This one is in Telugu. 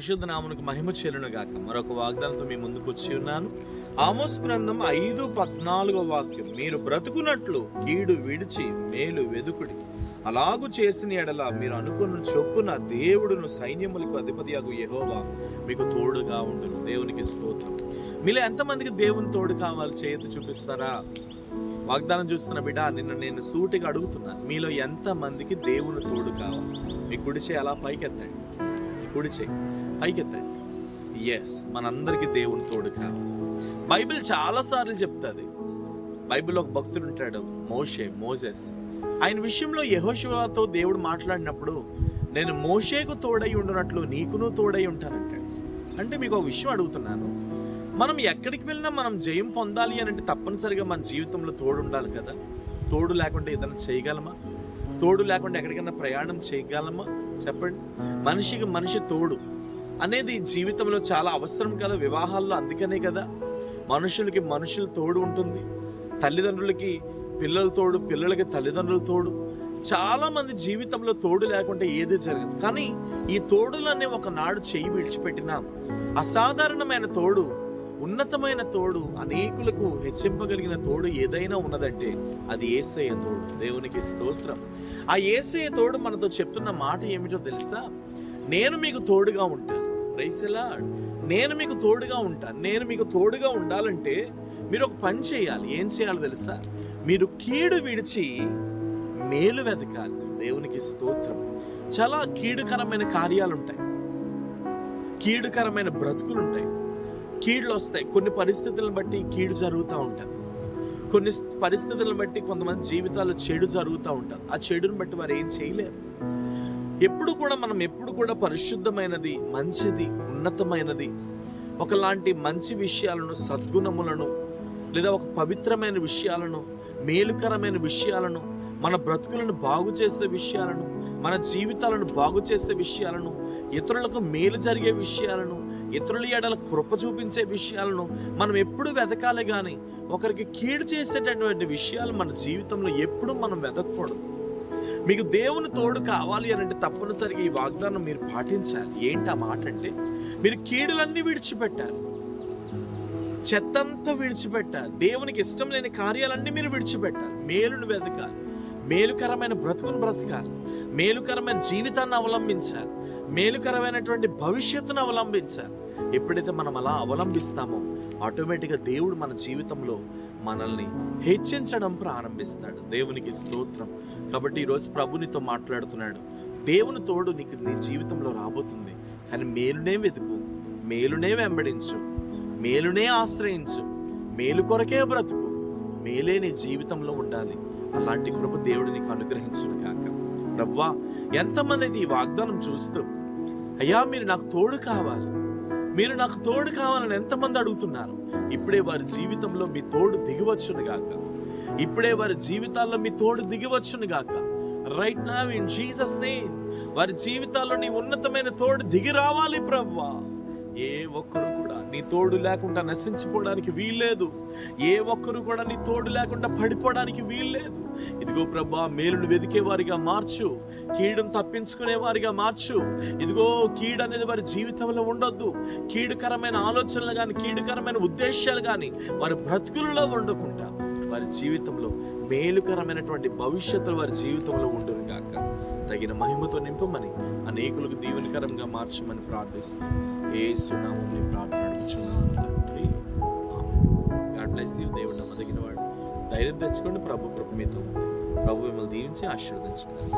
పరిశుద్ధ నామమునకు మహిమ చెల్లును గాక. మరొక వాగ్దానంతో మీ ముందుకు వచ్చి ఉన్నాను. ఆమోస్ గ్రంథం 5:14 వాక్యం, మీరు బ్రతుకున్నట్లు కీడు విడిచి మేలు వెదుకుడి, అలాగు చేసిన ఎడల మీరు అనుకున్న చొప్పున దేవుడును సైన్యములకు అధిపతియగు యెహోవా మీకు తోడుగా ఉండును. దేవునికి స్తోత్రం. మీలో ఎంతమందికి దేవుని తోడు కావాలి? చేతి చూపిస్తారా? వాగ్దానం చూస్తున్న బిడ్డ, నేను సూటిగా అడుగుతున్నాను, మీలో ఎంతమందికి దేవుని తోడు కావాలి? మీ కుడి చేయి అలా పైకెత్తండి, కుడి చేయి పైకెత్తండి. ఎస్, మనందరికీ దేవుని తోడు కావాలి. బైబిల్ చాలాసార్లు చెప్తుంది. బైబిల్లో ఒక భక్తుడు ఉంటాడు, మోసెస్. ఆయన విషయంలో యెహోషువతో దేవుడు మాట్లాడినప్పుడు, నేను మోషేకు తోడై ఉండునట్లు నీకును తోడై ఉంటానంటాడు. అంటే మీకు ఒక విషయం అడుగుతున్నాను, మనం ఎక్కడికి వెళ్ళినా మనం జయం పొందాలి అని అంటే తప్పనిసరిగా మన జీవితంలో తోడు ఉండాలి కదా. తోడు లేకుండా ఏదైనా చేయగలమా? తోడు లేకుండా ఎక్కడికైనా ప్రయాణం చేయగలమా? చెప్పండి. మనిషికి మనిషి తోడు అనేది జీవితంలో చాలా అవసరం కదా. వివాహాల్లో అందుకనే కదా మనుషులకి మనుషులు తోడు ఉంటుంది. తల్లిదండ్రులకి పిల్లల తోడు, పిల్లలకి తల్లిదండ్రుల తోడు. చాలా మంది జీవితంలో తోడు లేకుంటే ఏది జరగదు. కానీ ఈ తోడులన్నీ ఒకనాడు చేయి విడిచిపెట్టినా అసాధారణమైన తోడు, ఉన్నతమైన తోడు, అనేకులకు హెచ్చింపగలిగిన తోడు ఏదైనా ఉన్నదంటే అది యేసయ్య తోడు. దేవునికి స్తోత్రం. ఆ యేసయ్య తోడు మనతో చెప్తున్న మాట ఏమిటో తెలుసా? నేను మీకు తోడుగా ఉంటాను. Praise the lord. నేను మీకు తోడుగా ఉంటాను. నేను మీకు తోడుగా ఉండాలంటే మీరు ఒక పని చేయాలి. ఏం చేయాలో తెలుసా? మీరు కీడు విడిచి మేలు వెతకాలి. దేవునికి స్తోత్రం. చాలా కీడుకరమైన కార్యాలు ఉంటాయి, కీడుకరమైన బ్రతుకులు ఉంటాయి, కీడులు వస్తాయి. కొన్ని పరిస్థితులను బట్టి కీడు జరుగుతూ ఉంటుంది. కొన్ని పరిస్థితులను బట్టి కొంతమంది జీవితాలు చెడు జరుగుతూ ఉంటుంది. ఆ చెడుని బట్టి వారు ఏం చేయలేరు. మనం ఎప్పుడు కూడా పరిశుద్ధమైనది, మంచిది, ఉన్నతమైనది, ఒకలాంటి మంచి విషయాలను, సద్గుణములను, లేదా ఒక పవిత్రమైన విషయాలను, మేలుకరమైన విషయాలను, మన బ్రతుకులను బాగు చేసే విషయాలను, మన జీవితాలను బాగు చేసే విషయాలను, ఇతరులకు మేలు జరిగే విషయాలను, ఇతరుల ఎడల కృప చూపించే విషయాలను మనం ఎప్పుడు వెతకాలి. కానీ ఒకరికి కీడు చేసేటటువంటి విషయాలు మన జీవితంలో ఎప్పుడు మనం వెతకూడదు. మీకు దేవుని తోడు కావాలి అని అంటే తప్పనిసరిగా ఈ వాగ్దానం మీరు పాటించాలి. ఏంటి ఆ మాట అంటే, మీరు కీడులన్నీ విడిచిపెట్టాలి, చెత్తంతా విడిచిపెట్టాలి, దేవునికి ఇష్టం లేని కార్యాలన్నీ మీరు విడిచిపెట్టాలి, మేలును వెతకాలి, మేలుకరమైన బ్రతుకును బ్రతకాలి, మేలుకరమైన జీవితాన్ని అవలంబించాలి, మేలుకరమైనటువంటి భవిష్యత్తును అవలంబించాలి. ఎప్పుడైతే మనం అలా అవలంబిస్తామో ఆటోమేటిక్గా దేవుడు మన జీవితంలో మనల్ని హెచ్చించడం ప్రారంభిస్తాడు. దేవునికి స్తోత్రం. కాబట్టి ఈరోజు ప్రభు నీతో మాట్లాడుతున్నాడు. దేవుని తోడు నీకు నీ జీవితంలో రాబోతుంది. కానీ మేలునే వెతుకు, మేలునే వెంబడించు, మేలునే ఆశ్రయించు, మేలు కొరకే బ్రతుకు, మేలే నీ జీవితంలో ఉండాలి. అలాంటి కృప దేవుడు నీకు అనుగ్రహించును కాక. ప్రభువా, ఎంతమంది అయితే ఈ వాగ్దానం చూస్తూ, అయ్యా మీరు నాకు తోడు కావాలి, మీరు నాకు తోడు కావాలని ఎంతమంది అడుగుతున్నారు? ఇప్పుడే వారి జీవితంలో మీ తోడు దిగివచ్చును గాక. ఇప్పుడే వారి జీవితాల్లో మీ తోడు దిగివచ్చును గాక. Right now in Jesus name వారి జీవితాల్లో నీ ఉన్నతమైన తోడు దిగి రావాలి ప్రభువా. ఏ ఒక్కరు కూడా నీ తోడు లేకుండా నశించిపోవడానికి వీల్లేదు. ఏ ఒక్కరు కూడా నీ తోడు లేకుండా పడిపోవడానికి వీల్లేదు. ఇదిగో ప్రభా, మేలును వెదికే వారిగా మార్చు, కీడును తప్పించుకునే వారిగా మార్చు. ఇదిగో కీడు అనేది వారి జీవితంలో ఉండొద్దు. కీడుకరమైన ఆలోచనలు కానీ, కీడుకరమైన ఉద్దేశాలు కానీ వారి బ్రతుకులలో ఉండకుండా వారి జీవితంలో మేలుకరమైనటువంటి భవిష్యత్తులు వారి జీవితంలో ఉండును గాక. తగిన మహిమతో నింపమని, అనేకులకు దీవెనకరంగా మార్చమని ప్రార్థిస్తూ యేసు నామములో ప్రార్థించుచున్నాను తండ్రి. ఆమేన్. God bless you. దేవుడు నమ్మదగిన వాడు. ధైర్యం తెచ్చుకోండి. ప్రభు కృప మీతో ఉంది. ప్రభు మిమ్మల్ని దీవించి ఆశీర్వదించుకోండి.